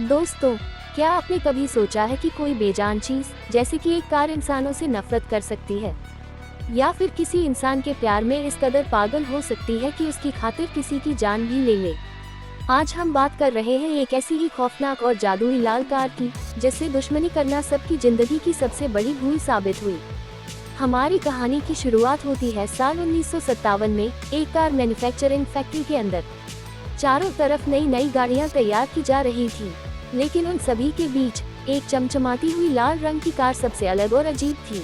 दोस्तों, क्या आपने कभी सोचा है कि कोई बेजान चीज जैसे कि एक कार इंसानों से नफरत कर सकती है, या फिर किसी इंसान के प्यार में इस कदर पागल हो सकती है कि उसकी खातिर किसी की जान भी ले ले। आज हम बात कर रहे हैं एक ऐसी ही खौफनाक और जादुई लाल कार की, जिससे दुश्मनी करना सबकी जिंदगी की सबसे बड़ी भूल साबित हुई। हमारी कहानी की शुरुआत होती है साल 1957 में एक कार मैन्युफैक्चरिंग फैक्ट्री के अंदर। चारों तरफ नई नई गाड़ियां तैयार की जा रही थी, लेकिन उन सभी के बीच एक चमचमाती हुई लाल रंग की कार सबसे अलग और अजीब थी।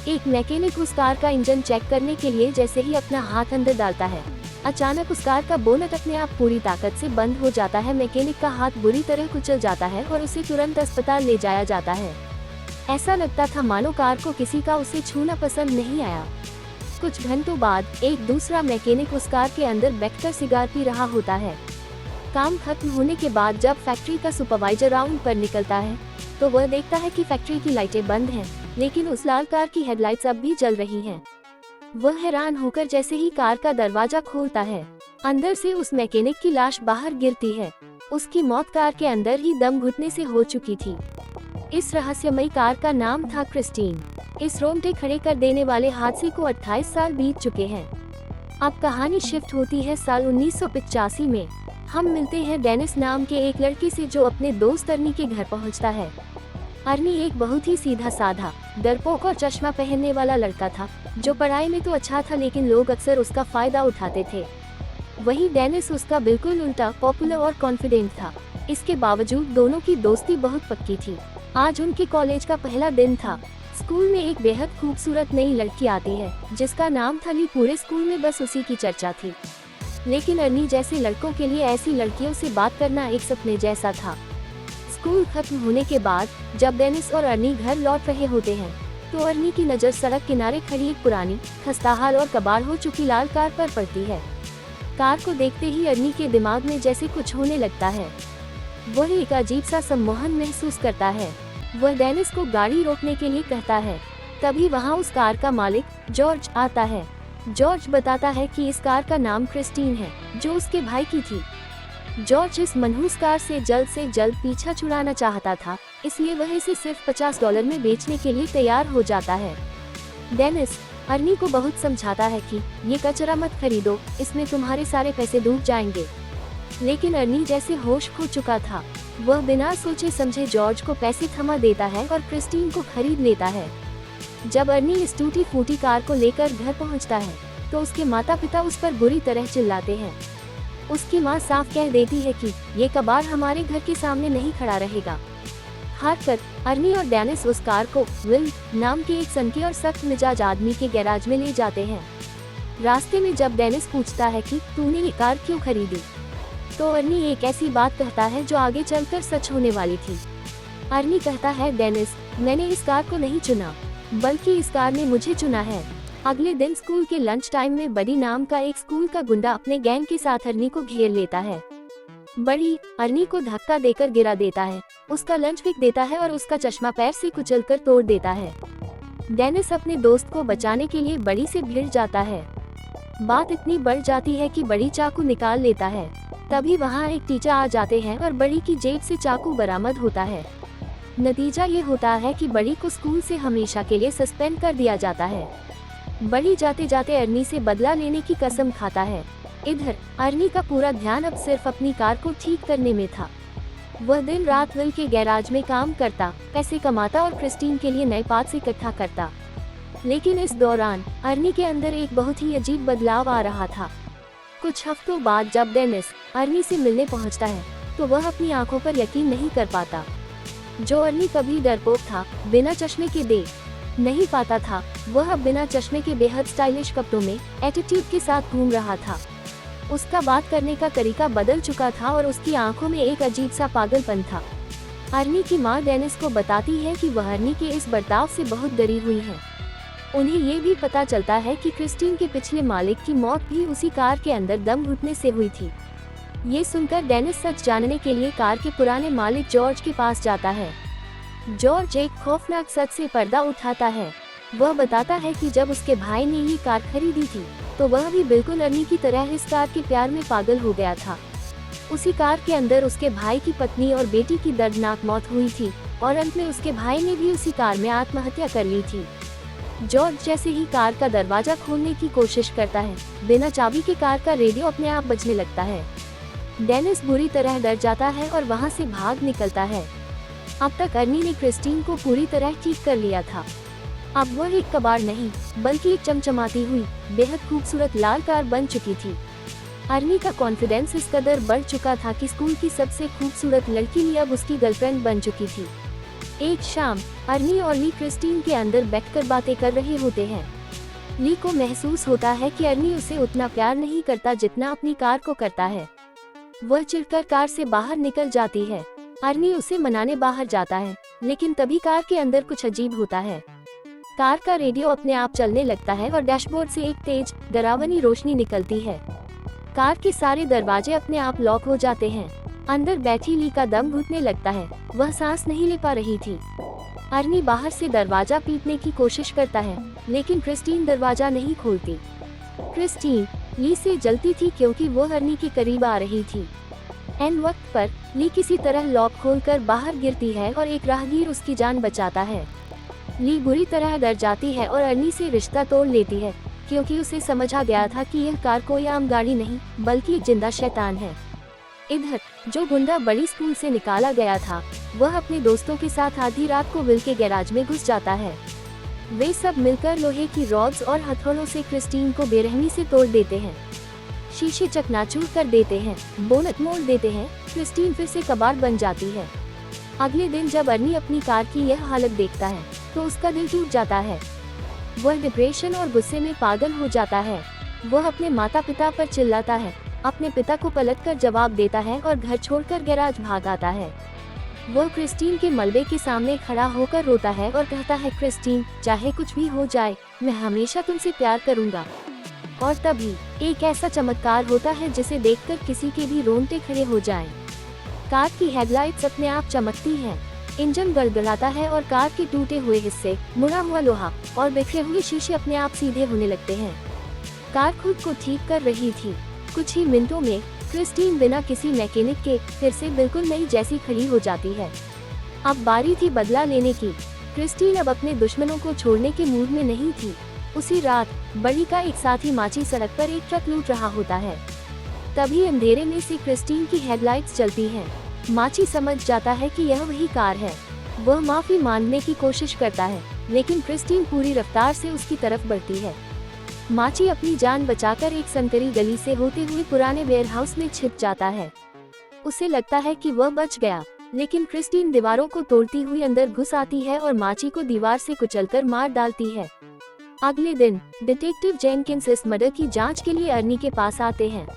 एक मैकेनिक उस कार का इंजन चेक करने के लिए जैसे ही अपना हाथ अंदर डालता है, अचानक उस कार का बोनट अपने आप पूरी ताकत से बंद हो जाता है। मैकेनिक का हाथ बुरी तरह कुचल जाता है और उसे तुरंत अस्पताल ले जाया जाता है। ऐसा लगता था मानो कार को किसी का उसे छूना पसंद नहीं आया। कुछ घंटों बाद एक दूसरा मैकेनिक उस कार के अंदर बैठकर सिगार पी रहा होता है। काम खत्म होने के बाद जब फैक्ट्री का सुपरवाइजर राउंड पर निकलता है, तो वह देखता है कि फैक्ट्री की लाइटें बंद हैं, लेकिन उस लाल कार की हेडलाइट्स अब भी जल रही हैं। वह हैरान होकर जैसे ही कार का दरवाजा खोलता है, अंदर से उस मैकेनिक की लाश बाहर गिरती है। उसकी मौत कार के अंदर ही दम घुटने से हो चुकी थी। इस रहस्यमयी कार का नाम था क्रिस्टीन। इस रोंगटे खड़े कर देने वाले हादसे को 28 साल बीत चुके हैं। अब कहानी शिफ्ट होती है साल 1985 में। हम मिलते हैं डेनिस नाम के एक लड़के से, जो अपने दोस्त अर्नी के घर पहुंचता है। अर्नी एक बहुत ही सीधा साधा, डरपोक और चश्मा पहनने वाला लड़का था, जो पढ़ाई में तो अच्छा था, लेकिन लोग अक्सर उसका फायदा उठाते थे। वहीं डेनिस उसका बिल्कुल उल्टा, पॉपुलर और कॉन्फिडेंट था। इसके बावजूद दोनों की दोस्ती बहुत पक्की थी। आज उनके कॉलेज का पहला दिन था। स्कूल में एक बेहद खूबसूरत नई लड़की आती है, जिसका नाम था ली। पूरे स्कूल में बस उसी की चर्चा थी, लेकिन अर्नी जैसे लड़कों के लिए ऐसी लड़कियों से बात करना एक सपने जैसा था। स्कूल खत्म होने के बाद जब डेनिस और अर्नी घर लौट रहे होते हैं, तो अर्नी की नज़र सड़क किनारे खड़ी एक पुरानी, खस्ताहाल और कबाड़ हो चुकी लाल कार पर पड़ती है। कार को देखते ही अर्नी के दिमाग में जैसे कुछ होने लगता है। वह एक अजीब सा सम्मोहन महसूस करता है। वह डेनिस को गाड़ी रोकने के लिए कहता है। तभी वहाँ उस कार का मालिक जॉर्ज आता है। जॉर्ज बताता है कि इस कार का नाम क्रिस्टीन है, जो उसके भाई की थी। जॉर्ज इस मनहूस कार से जल्द पीछा छुड़ाना चाहता था, इसलिए वह इसे सिर्फ $50 में बेचने के लिए तैयार हो जाता है। डेनिस अर्नी को बहुत समझाता है कि ये कचरा मत खरीदो, इसमें तुम्हारे सारे पैसे डूब जाएंगे। लेकिन अर्नी जैसे होश खो चुका था। वह बिना सोचे समझे जॉर्ज को पैसे थमा देता है और क्रिस्टीन को खरीद लेता है। जब अर्नी इस टूटी फूटी कार को लेकर घर पहुंचता है, तो उसके माता पिता उस पर बुरी तरह चिल्लाते हैं। उसकी मां साफ कह देती है कि ये कबाड़ हमारे घर के सामने नहीं खड़ा रहेगा। हार कर अर्नी और डेनिस उस कार को विल नाम के एक सनकी और सख्त मिजाज आदमी के गैराज में ले जाते हैं। रास्ते में जब डेनिस पूछता है कि तूने ये कार क्यों खरीदी, तो अर्नी एक ऐसी बात कहता है जो आगे चलकर सच होने वाली थी। अर्नी कहता है, डेनिस, मैंने इस कार को नहीं चुना, बल्कि इस कार ने मुझे चुना है। अगले दिन स्कूल के लंच टाइम में बड़ी नाम का एक स्कूल का गुंडा अपने गैंग के साथ अर्नी को घेर लेता है। बड़ी अर्नी को धक्का देकर गिरा देता है, उसका लंच फेंक देता है और उसका चश्मा पैर से कुचलकर तोड़ देता है। डेनिस अपने दोस्त को बचाने के लिए बड़ी से भिड़ जाता है। बात इतनी बढ़ जाती है कि बड़ी चाकू निकाल लेता है। तभी वहाँ एक टीचर आ जाते हैं और बड़ी की जेब से चाकू बरामद होता है। नतीजा ये होता है कि बड़ी को स्कूल से हमेशा के लिए सस्पेंड कर दिया जाता है। बड़ी जाते जाते अर्नी से बदला लेने की कसम खाता है। इधर अर्नी का पूरा ध्यान अब सिर्फ अपनी कार को ठीक करने में था। वह दिन रात विल के गैराज में काम करता, पैसे कमाता और क्रिस्टीन के लिए नए पार्ट्स इकट्ठा करता। लेकिन इस दौरान अर्नी के अंदर एक बहुत ही अजीब बदलाव आ रहा था। कुछ हफ्तों बाद जब डेनिस अर्नी से मिलने पहुंचता है, तो वह अपनी आंखों पर यकीन नहीं कर पाता। जो अर्नी कभी डरपोक था, बिना चश्मे के देख नहीं पाता था, वह अब बिना चश्मे के बेहद स्टाइलिश कपड़ों में एटीट्यूड के साथ घूम रहा था। उसका बात करने का तरीका बदल चुका था और उसकी आंखों में एक अजीब सा पागलपन था। अर्नी की मां डेनिस को बताती है कि वह अर्नी के इस बर्ताव से बहुत डरी हुई है। उन्हें ये भी पता चलता है कि क्रिस्टीन के पिछले मालिक की मौत भी उसी कार के अंदर दम घुटने से हुई थी। ये सुनकर डेनिस सच जानने के लिए कार के पुराने मालिक जॉर्ज के पास जाता है। जॉर्ज एक खौफनाक सच से पर्दा उठाता है। वह बताता है कि जब उसके भाई ने ये कार खरीदी थी, तो वह भी बिल्कुल अर्नी की तरह इस कार के प्यार में पागल हो गया था। उसी कार के अंदर उसके भाई की पत्नी और बेटी की दर्दनाक मौत हुई थी और अंत में उसके भाई ने भी उसी कार में आत्महत्या कर ली थी। जॉर्ज जैसे ही कार का दरवाजा खोलने की कोशिश करता है, बिना चाबी के कार का रेडियो अपने आप बजने लगता है। डेनिस बुरी तरह डर जाता है और वहां से भाग निकलता है। अब तक अर्नी ने क्रिस्टीन को पूरी तरह ठीक कर लिया था। अब वह एक कबाड़ नहीं बल्कि एक चमचमाती हुई बेहद खूबसूरत लाल कार बन चुकी थी। अर्नी का कॉन्फिडेंस इस कदर बढ़ चुका था कि स्कूल की सबसे खूबसूरत लड़की ली अब उसकी गर्लफ्रेंड बन चुकी थी। एक शाम अर्नी और ली क्रिस्टीन के अंदर बैठकर बातें कर रहे होते हैं। ली को महसूस होता है कि अर्नी उसे उतना प्यार नहीं करता जितना अपनी कार को करता है। वह चिढ़कर कार से बाहर निकल जाती है। अर्नी उसे मनाने बाहर जाता है, लेकिन तभी कार के अंदर कुछ अजीब होता है। कार का रेडियो अपने आप चलने लगता है और डैशबोर्ड से एक तेज डरावनी रोशनी निकलती है। कार के सारे दरवाजे अपने आप लॉक हो जाते हैं। अंदर बैठी ली का दम घुटने लगता है, वह सांस नहीं ले पा रही थी। अर्नी बाहर से दरवाजा पीटने की कोशिश करता है, लेकिन क्रिस्टीन दरवाजा नहीं खोलती। क्रिस्टीन ली से जलती थी क्योंकि वो अर्नी के करीब आ रही थी। एन वक्त पर ली किसी तरह लॉक खोलकर बाहर गिरती है और एक राहगीर उसकी जान बचाता है। ली बुरी तरह डर जाती है और अर्नी से रिश्ता तोड़ लेती है, क्योंकि उसे समझा गया था कि यह कार कोई आम गाड़ी नहीं बल्कि एक जिंदा शैतान है। इधर जो गुंडा बड़ी स्कूल से निकाला गया था, वह अपने दोस्तों के साथ आधी रात को विल के गैराज में घुस जाता है। वे सब मिलकर लोहे की रॉड्स और हथौड़ों से क्रिस्टीन को बेरहमी से तोड़ देते हैं। शीशे चकनाचूर कर देते हैं, बोनट मोड़ देते हैं। क्रिस्टीन फिर से कबाड़ बन जाती है। अगले दिन जब अर्नी अपनी कार की यह हालत देखता है तो उसका दिल टूट जाता है। वह डिप्रेशन और गुस्से में पागल हो जाता है। वह अपने माता पिता पर चिल्लाता है, अपने पिता को पलटकर जवाब देता है और घर छोड़कर गैराज भाग आता है। वह क्रिस्टीन के मलबे के सामने खड़ा होकर रोता है और कहता है, क्रिस्टीन, चाहे कुछ भी हो जाए, मैं हमेशा तुमसे प्यार करूंगा। और तभी एक ऐसा चमत्कार होता है जिसे देखकर किसी के भी रोंगटे खड़े हो जाएं। कार की हेडलाइट्स अपने आप चमकती हैं, इंजन गड़गड़ाता है और कार के टूटे हुए हिस्से, मुड़ा हुआ लोहा और बिखरे हुए शीशे अपने आप सीधे होने लगते हैं। कार खुद को ठीक कर रही थी। कुछ ही मिनटों में क्रिस्टीन बिना किसी मैकेनिक के फिर से बिल्कुल नई जैसी खड़ी हो जाती है। अब बारी थी बदला लेने की। क्रिस्टीन अब अपने दुश्मनों को छोड़ने के मूड में नहीं थी। उसी रात बड़ी का एक साथी माची सड़क पर एक ट्रक लूट रहा होता है। तभी अंधेरे में से क्रिस्टीन की हेडलाइट्स जलती हैं। माची समझ जाता है कि यह वही कार है। वह माफी मांगने की कोशिश करता है, लेकिन क्रिस्टीन पूरी रफ्तार से उसकी तरफ बढ़ती है। माची अपनी जान बचाकर एक संकरी गली से होते हुए पुराने वेयरहाउस में छिप जाता है। उसे लगता है कि वह बच गया, लेकिन क्रिस्टीन दीवारों को तोड़ती हुई अंदर घुस आती है और माची को दीवार से कुचलकर मार डालती है। अगले दिन डिटेक्टिव जेनकिंस इस मर्डर की जांच के लिए अर्नी के पास आते हैं।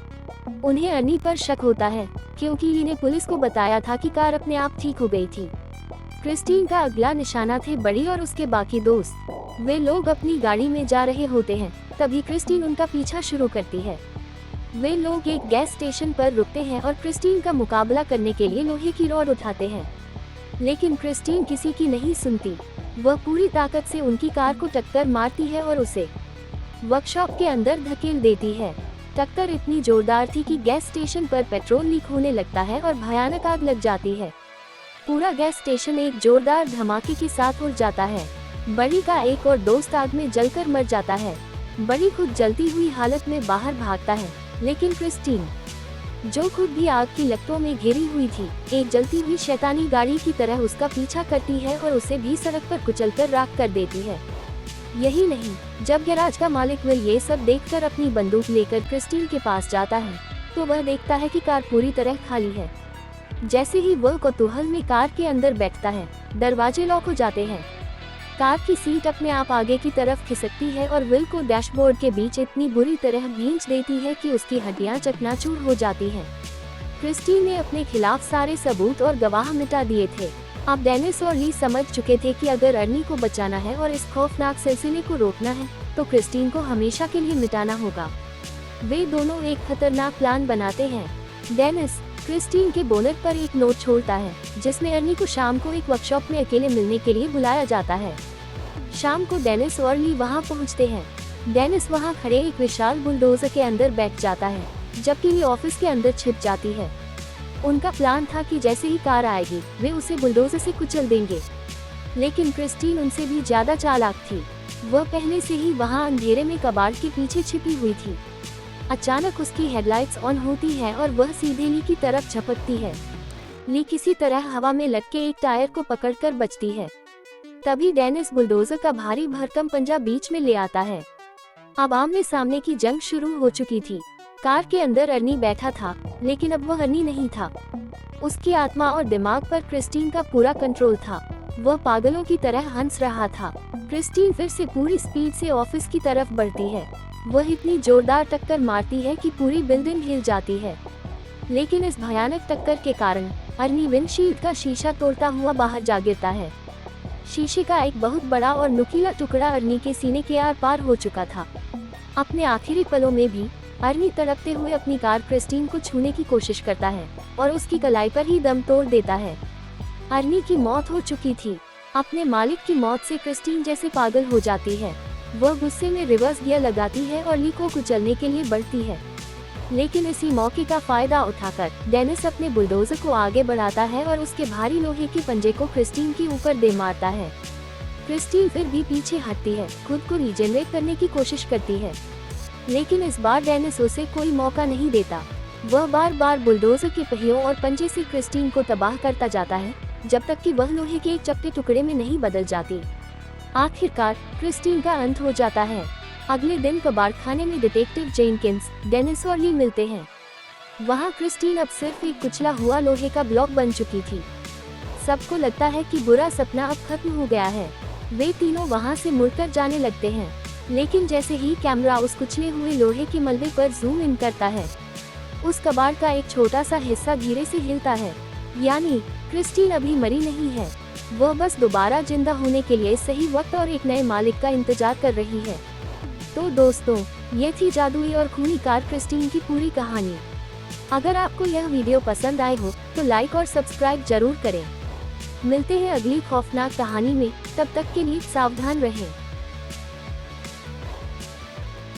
उन्हें अर्नी पर शक होता है, क्योंकि ली ने पुलिस को बताया था कि कार अपने आप ठीक हो गई थी। क्रिस्टीन का अगला निशाना थे बड़ी और उसके बाकी दोस्त। वे लोग अपनी गाड़ी में जा रहे होते हैं, तभी क्रिस्टीन उनका पीछा शुरू करती है। वे लोग एक गैस स्टेशन पर रुकते हैं और क्रिस्टीन का मुकाबला करने के लिए लोहे की रॉड उठाते हैं, लेकिन क्रिस्टीन किसी की नहीं सुनती। वह पूरी ताकत से उनकी कार को टक्कर मारती है और उसे वर्कशॉप के अंदर धकेल देती है। टक्कर इतनी जोरदार थी कि गैस स्टेशन पर पेट्रोल लीक होने लगता है और भयानक आग लग जाती है। पूरा गैस स्टेशन एक जोरदार धमाके के साथ उड़ जाता है। बड़ी का एक और दोस्त आग में जलकर मर जाता है। बड़ी खुद जलती हुई हालत में बाहर भागता है, लेकिन क्रिस्टीन, जो खुद भी आग की लपटों में घिरी हुई थी, एक जलती हुई शैतानी गाड़ी की तरह उसका पीछा करती है और उसे भी सड़क पर कुचलकर राख कर देती है। यही नहीं, जब गैराज का मालिक विल ये सब देखकर अपनी बंदूक लेकर क्रिस्टीन के पास जाता है, तो वह देखता है कि कार पूरी तरह खाली है। जैसे ही वह कौतूहल में कार के अंदर बैठता है, दरवाजे लॉक हो जाते हैं। कार की सीट अपने आप आगे की तरफ खिसकती है और विल को डैशबोर्ड के बीच इतनी बुरी तरह भींच देती है कि उसकी हड्डियां चकनाचूर हो जाती हैं। क्रिस्टीन ने अपने खिलाफ सारे सबूत और गवाह मिटा दिए थे। अब डेनिस और ली समझ चुके थे कि अगर अर्नी को बचाना है और इस खौफनाक सिलसिले को रोकना है, तो क्रिस्टीन को हमेशा के लिए मिटाना होगा। वे दोनों एक खतरनाक प्लान बनाते हैं। डेनिस क्रिस्टीन के बोनट पर एक नोट छोड़ता है, जिसमें अर्नी को शाम को एक वर्कशॉप में अकेले मिलने के लिए बुलाया जाता है। शाम को डेनिस और ली वहां पहुंचते हैं। डेनिस वहां खड़े एक विशाल बुलडोजर के अंदर बैठ जाता है, जबकि ली ऑफिस के अंदर छिप जाती है। उनका प्लान था कि जैसे ही कार आएगी वे उसे बुलडोजर से कुचल देंगे, लेकिन क्रिस्टीन उनसे भी ज्यादा चालाक थी। वह पहले से ही वहां अंधेरे में कबाड़ के पीछे छिपी हुई थी। अचानक उसकी हेडलाइट्स ऑन होती है और वह सीधे ली की तरफ झपकती है। ली किसी तरह हवा में लटके एक टायर को पकड़कर बचती है। तभी डेनिस बुलडोजर का भारी भरकम पंजा बीच में ले आता है। अब आमने सामने की जंग शुरू हो चुकी थी। कार के अंदर अर्नी बैठा था, लेकिन अब वह अर्नी नहीं था। उसकी आत्मा और दिमाग पर क्रिस्टीन का पूरा कंट्रोल था। वह पागलों की तरह हंस रहा था। क्रिस्टीन फिर से पूरी स्पीड से ऑफिस की तरफ बढ़ती है। वह इतनी जोरदार टक्कर मारती है कि पूरी बिल्डिंग हिल जाती है, लेकिन इस भयानक टक्कर के कारण अर्नी विंडशील्ड का शीशा तोड़ता हुआ बाहर जा गिरता है। शीशे का एक बहुत बड़ा और नुकीला टुकड़ा अर्नी के सीने के आर पार हो चुका था। अपने आखिरी पलों में भी अर्नी तड़पते हुए अपनी कार क्रिस्टीन को छूने की कोशिश करता है और उसकी कलाई पर ही दम तोड़ देता है। अर्नी की मौत हो चुकी थी। अपने मालिक की मौत से क्रिस्टीन जैसे पागल हो जाती है। वह गुस्से में रिवर्स गियर लगाती है और ली को कुचलने के लिए बढ़ती है, लेकिन इसी मौके का फायदा उठाकर डेनिस अपने बुलडोजर को आगे बढ़ाता है और उसके भारी लोहे के पंजे को क्रिस्टीन के ऊपर दे मारता है। क्रिस्टीन फिर भी पीछे हटती है, खुद को रीजनरेट करने की कोशिश करती है, लेकिन इस बार डेनिस उसे कोई मौका नहीं देता। वह बार बार बुलडोजर के पहियों और पंजे से क्रिस्टीन को तबाह करता जाता है, जब तक कि वह लोहे के एक चपटे टुकड़े में नहीं बदल जाती। आखिरकार क्रिस्टीन का अंत हो जाता है। अगले दिन कबाड़खाने में डिटेक्टिव जेनकिंस, डेनिस और ली मिलते हैं। वहां क्रिस्टीन अब सिर्फ एक कुचला हुआ लोहे का ब्लॉक बन चुकी थी। सबको लगता है कि बुरा सपना अब खत्म हो गया है। वे तीनों वहां से मुड़कर जाने लगते हैं, लेकिन जैसे ही कैमरा उस कुचले हुए लोहे के मलबे पर जूम इन करता है, उस कबाड़ का एक छोटा सा हिस्सा धीरे से हिलता है। यानी क्रिस्टीन अभी मरी नहीं है, वह बस दोबारा जिंदा होने के लिए सही वक्त और एक नए मालिक का इंतजार कर रही है। तो दोस्तों, ये थी जादुई और खूनी कार क्रिस्टीन की पूरी कहानी। अगर आपको यह वीडियो पसंद आए हो तो लाइक और सब्सक्राइब जरूर करें। मिलते हैं अगली खौफनाक कहानी में, तब तक के लिए सावधान रहें।